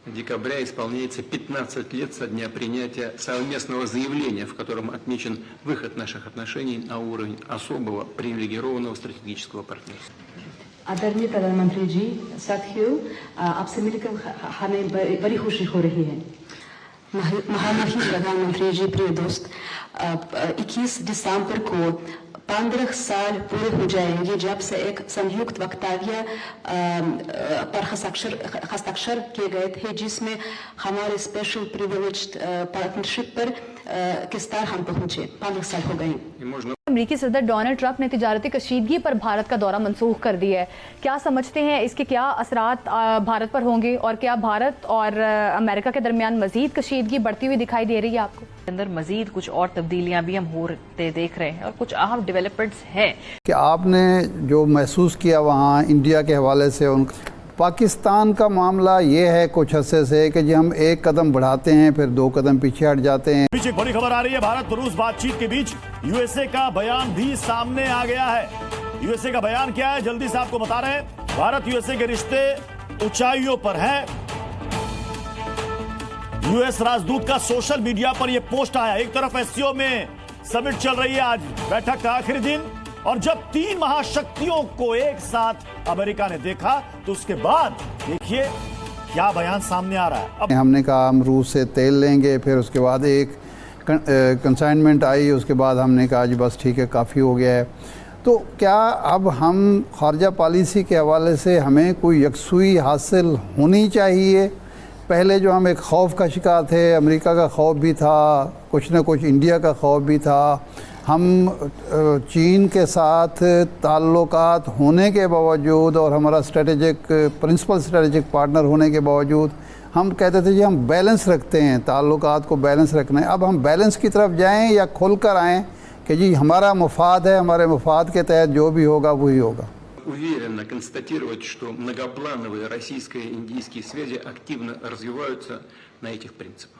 декабря исполняется 15 лет со дня принятия совместного заявления, в котором отмечен выход наших отношений на уровень особого привилегированного стратегического партнерства. आदरणीय प्रधानमंत्री जी, साथियों, आपसे मिलकर हमें बड़ी खुशी हो रही है। महामहिम प्रधानमंत्री जी, प्रिय दोस्त, 21 दिसंबर को 15 साल पूरे हो जाएंगे जब से एक संयुक्त वक्तव्य पर हस्ताक्षर किए गए थे, जिसमें हमारे स्पेशल प्रिविलेज्ड पार्टनरशिप पर किस तरह हम पहुंचे। 15 साल हो गए। अमेरिकी सदर डोनाल्ड ट्रंप ने तिजारती कशीदगी पर भारत का दौरा मनसूख कर दिया है। क्या समझते हैं इसके क्या असरात भारत पर होंगे, और क्या भारत और अमेरिका के दरमियान मजीद कशीदगी बढ़ती हुई दिखाई दे रही है आपको? अंदर मजीद कुछ और तब्दीलियां भी हम होते देख रहे हैं और कुछ अहम डेवलपमेंट्स हैं कि आपने जो महसूस किया वहाँ इंडिया के हवाले से। पाकिस्तान का मामला ये है कुछ अरसे से कि जी हम एक कदम बढ़ाते हैं फिर 2 कदम पीछे हट जाते हैं। बीच एक बड़ी खबर आ रही है। भारत रूस बातचीत के बीच यूएसए का बयान भी सामने आ गया है। यूएसए का बयान क्या है, जल्दी से आपको बता रहे हैं। भारत यूएसए के रिश्ते ऊंचाइयों पर हैं। यूएस राजदूत का सोशल मीडिया पर यह पोस्ट आया। एक तरफ एससीओ में समिट चल रही है, आज बैठक का आखिरी दिन, और जब 3 महाशक्तियों को एक साथ अमेरिका ने देखा तो उसके बाद देखिए क्या बयान सामने आ रहा है। अब हमने कहा हम रूस से तेल लेंगे, फिर उसके बाद एक कंसाइनमेंट आई, उसके बाद हमने कहा जी बस ठीक है, काफ़ी हो गया है। तो क्या अब हम खारजा पॉलिसी के हवाले से हमें कोई यकसुई हासिल होनी चाहिए? पहले जो हम एक खौफ का शिकार थे, अमेरिका का खौफ भी था, कुछ न कुछ इंडिया का खौफ भी था। हम चीन के साथ ताल्लुकात होने के बावजूद और हमारा प्रिंसिपल स्ट्रेटेजिक पार्टनर होने के बावजूद हम कहते थे जी हम बैलेंस रखते हैं, ताल्लुकात को बैलेंस रखना है। अब हम बैलेंस की तरफ जाएं या खुल कर आएँ कि जी हमारा मुफाद है, हमारे मुफाद के तहत जो भी होगा वही होगा। Уверенно констатировать, что многоплановые российско-индийские связи активно развиваются на этих принципах.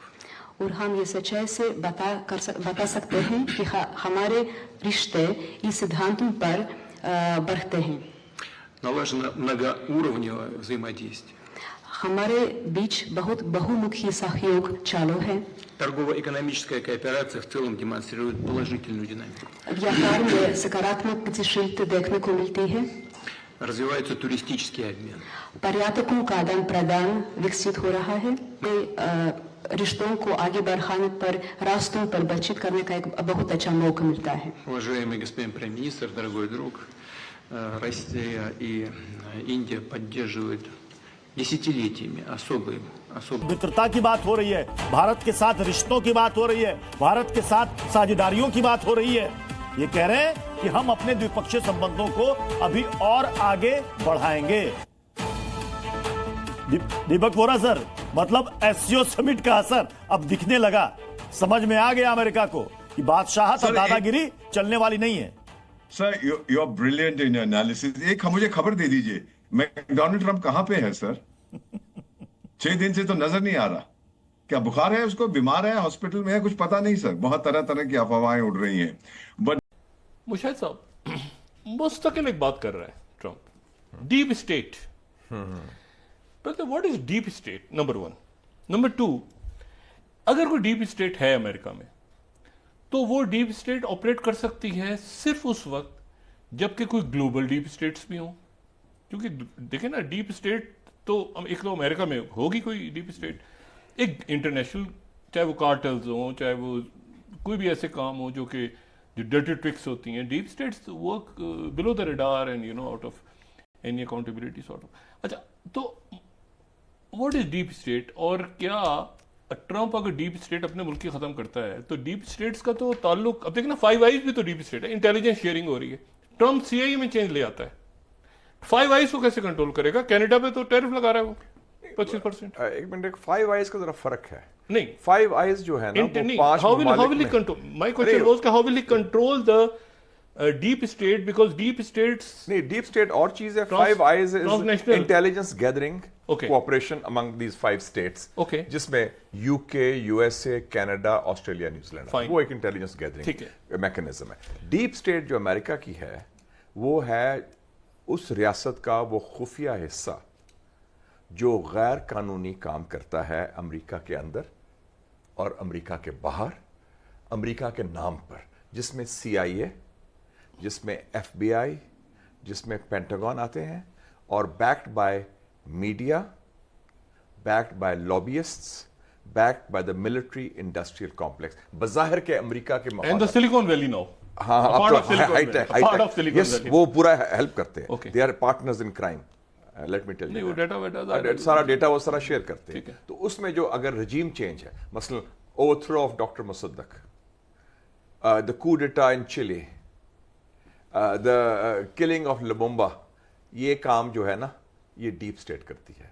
और हम ये сочай से बता सकते हैं कि हमारे रिश्ते इस सिद्धांतों पर बढ़ते हैं। Налажено многоуровневое взаимодействие. हमारे बीच बहुत बहुमुखी सहयोग चालू है। Торгово-экономическая кооперация в целом демонстрирует положительную динамику. व्यापार में सकारात्मक गतिशीलता देखने को मिलती है। Развивается туристический обмен. पर्यटकों का आदान प्रदान विकसित हो रहा है। रिश्तों को आगे बढ़ाने पर रास्तों पर बातचीत करने का एक बहुत अच्छा मौका मिलता है। Уважаемый господин премьер-министр, дорогой друг, Россия и Индия поддерживают десятилетиями особые मित्रता की बात हो रही है, भारत के साथ रिश्तों की बात हो रही है, भारत के साथ साझेदारियों की बात हो रही है। ये कह रहे हैं कि हम अपने द्विपक्षीय संबंधों को अभी और आगे बढ़ाएंगे। दीपक वोरा सर, मतलब एससीओ समिट का असर अब दिखने लगा। समझ में आ गया अमेरिका को कि बादशाहत और दादागिरी चलने वाली नहीं है। Sir you are brilliant in analysis. एक मुझे खबर दे दीजिए, डोनाल्ड ट्रंप कहां पे है सर? 6 दिन से तो नजर नहीं आ रहा। क्या बुखार है उसको, बीमार है, हॉस्पिटल में है, कुछ पता नहीं सर। बहुत तरह तरह की अफवाहें उड़ रही हैं। बट मुशाहिद साहब मुस्तकिल एक बात कर रहा है Trump, deep state. What is deep state? Number 1। Number 2, अगर कोई डीप स्टेट है अमेरिका में तो वो डीप स्टेट ऑपरेट कर सकती है सिर्फ उस वक्त जबकि कोई ग्लोबल डीप स्टेट्स भी हों। क्योंकि देखें ना, डीप स्टेट तो एक तो अमेरिका में होगी कोई डीप स्टेट, एक इंटरनेशनल, चाहे वो कार्टेल्स हों, चाहे वो कोई भी ऐसे काम हो जो कि जो डर्टी ट्रिक्स होती हैं। Deep states work below the radar and out of any accountability sort of. अच्छा, तो व्हाट इज डीप स्टेट? और क्या ट्रंप अगर डीप स्टेट अपने मुल्क की खत्म करता है तो डीप स्टेट्स का तो ताल्लुक, अब देखना 5 आइज भी तो डीप स्टेट है, इंटेलिजेंस शेयरिंग हो रही है। ट्रंप सीआईए में चेंज ले आता है, 5 आइज को कैसे कंट्रोल करेगा? कनाडा पे तो टैरिफ लगा रहा है वो 25%। एक मिनट, 5 आइज का जरा फर्क है। नहीं, 5 आइज जो है ना, वो 5 how will he control? My question was how will he control the deep state? Because deep states नहीं, डीप स्टेट और चीज है। 5 eyes is intelligence gathering cooperation among these 5 states, जिसमें UK, USA, Canada, Australia, New Zealand, वो एक intelligence gathering mechanism है। Deep state जो America की है वो है उस रियासत का वो खुफिया हिस्सा जो गैर कानूनी काम करता है अमेरिका के अंदर और अमेरिका के बाहर, अमेरिका के नाम पर, जिसमें CIA, जिसमें FBI, जिसमें पेंटागन आते हैं, और backed by media, backed by lobbyists, backed by the military industrial complex. बाज़ाहिर के अमेरिका के and the Silicon Valley now. हाँ, part of Silicon high Valley. tech. Part of Silicon Yes, Valley. वो पूरा हेल्प करते हैं. Okay. They are partners in crime. Let me tell you. नहीं, वो डेटा सारा डेटा वो सारा शेयर करते हैं. तो उसमें जो अगर रजीम चेंज है, मसलन overthrow of Dr. Mossadegh, the coup d'etat in Chile, the killing of Lumumba, ये काम जो है ना, ये डीप स्टेट करती है.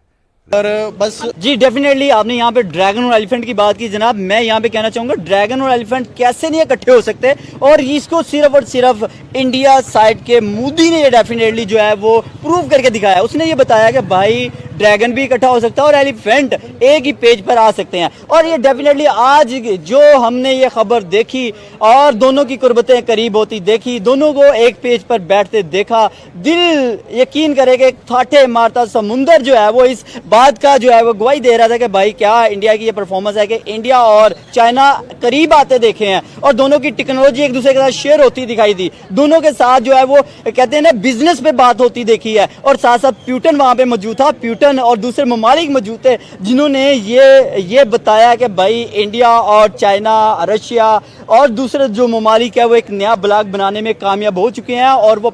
और बस जी डेफिनेटली आपने यहाँ पे ड्रैगन और एलिफेंट की बात की जनाब, मैं यहाँ पे कहना चाहूँगा ड्रैगन और एलिफेंट कैसे नहीं इकट्ठे हो सकते, और इसको सिर्फ और सिर्फ इंडिया साइड के मोदी ने ये डेफिनेटली जो है वो प्रूव करके दिखाया. उसने ये बताया कि भाई ड्रैगन भी इकट्ठा हो सकता है और एलिफेंट एक ही पेज पर आ सकते हैं. और ये डेफिनेटली आज जो हमने ये खबर देखी और दोनों की कुर्बतें करीब होती देखी, दोनों को एक पेज पर बैठते देखा, दिल यकीन करे कि ठाठे मारता समुंदर जो है वो इस बात का जो है वो गवाही दे रहा था कि भाई क्या इंडिया की ये परफॉर्मेंस है कि इंडिया और चाइना करीब आते देखे हैं और दोनों की टेक्नोलॉजी एक दूसरे के साथ शेयर होती दिखाई दी, दोनों के साथ जो है वो कहते हैं ना बिजनेस पे बात होती देखी है. और साथ साथ प्यूटन वहां पे मौजूद था, प्यूटन और दूसरे ममालिक मौजूद थे जिन्होंने ये बताया कि भाई इंडिया और चाइना, रशिया और दूसरे जो ममालिक है वो एक नया ब्लॉक बनाने में कामयाब हो चुके हैं और वो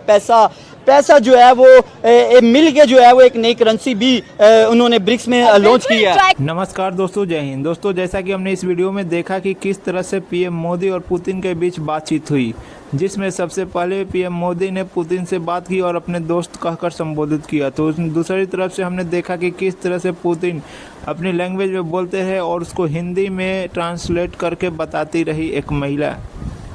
पैसा जो है वो मिल के जो है वो एक नई करेंसी भी उन्होंने ब्रिक्स में लॉन्च की है. नमस्कार दोस्तों, जय हिंद. दोस्तों जैसा कि हमने इस वीडियो में देखा कि किस तरह से पीएम मोदी और पुतिन के बीच बातचीत हुई, जिसमें सबसे पहले पीएम मोदी ने पुतिन से बात की और अपने दोस्त कहकर संबोधित किया. तो दूसरी तरफ से हमने देखा कि किस तरह से पुतिन अपनी लैंग्वेज में बोलते हैं और उसको हिंदी में ट्रांसलेट करके बताती रही एक महिला,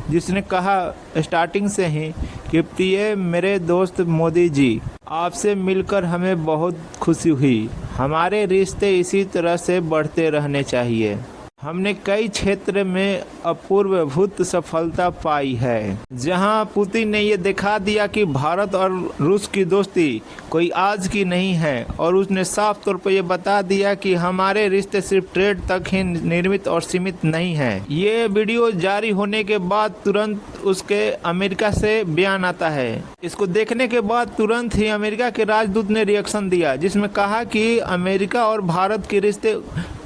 जिसने कहा स्टार्टिंग से ही कि प्रिय मेरे दोस्त मोदी जी, आपसे मिलकर हमें बहुत खुशी हुई. हमारे रिश्ते इसी तरह से बढ़ते रहने चाहिए. हमने कई क्षेत्र में अपूर्वभूत सफलता पाई है. जहां पुतिन ने ये दिखा दिया कि भारत और रूस की दोस्ती कोई आज की नहीं है और उसने साफ तौर पर यह बता दिया कि हमारे रिश्ते सिर्फ ट्रेड तक ही निर्मित और सीमित नहीं है. ये वीडियो जारी होने के बाद तुरंत उसके अमेरिका से बयान आता है. इसको देखने के बाद तुरंत ही अमेरिका के राजदूत ने रिएक्शन दिया, जिसमें कहा कि अमेरिका और भारत के रिश्ते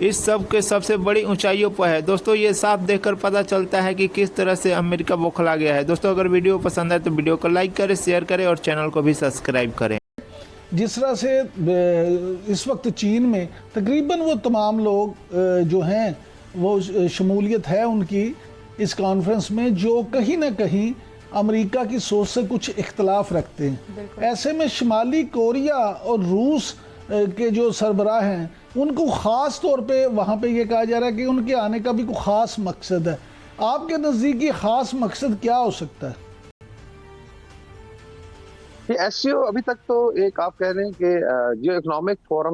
इस सब के सबसे बड़ी ऊंचाइयों पर है. दोस्तों ये साफ देखकर पता चलता है कि किस तरह से अमेरिका बौखला गया है. दोस्तों अगर वीडियो पसंद आए तो वीडियो को लाइक करें, शेयर करें और चैनल को भी सब्सक्राइब करें. जिस तरह से इस वक्त चीन में तकरीबन वो तमाम लोग जो हैं वो शमूलियत है उनकी इस कॉन्फ्रेंस में, जो कहीं ना कहीं अमेरिका की सोच से कुछ इख्तलाफ रखते हैं. ऐसे में शुमाली कोरिया और रूस के जो सरबराह हैं उनको ख़ास तौर पे वहाँ पे ये कहा जा रहा है कि उनके आने का भी कोई ख़ास मकसद है. आपके नज़दीक ये ख़ास मकसद क्या हो सकता है? SCO अभी तक तो एक आप कह रहे हैं कि जो इकोनॉमिक फोरम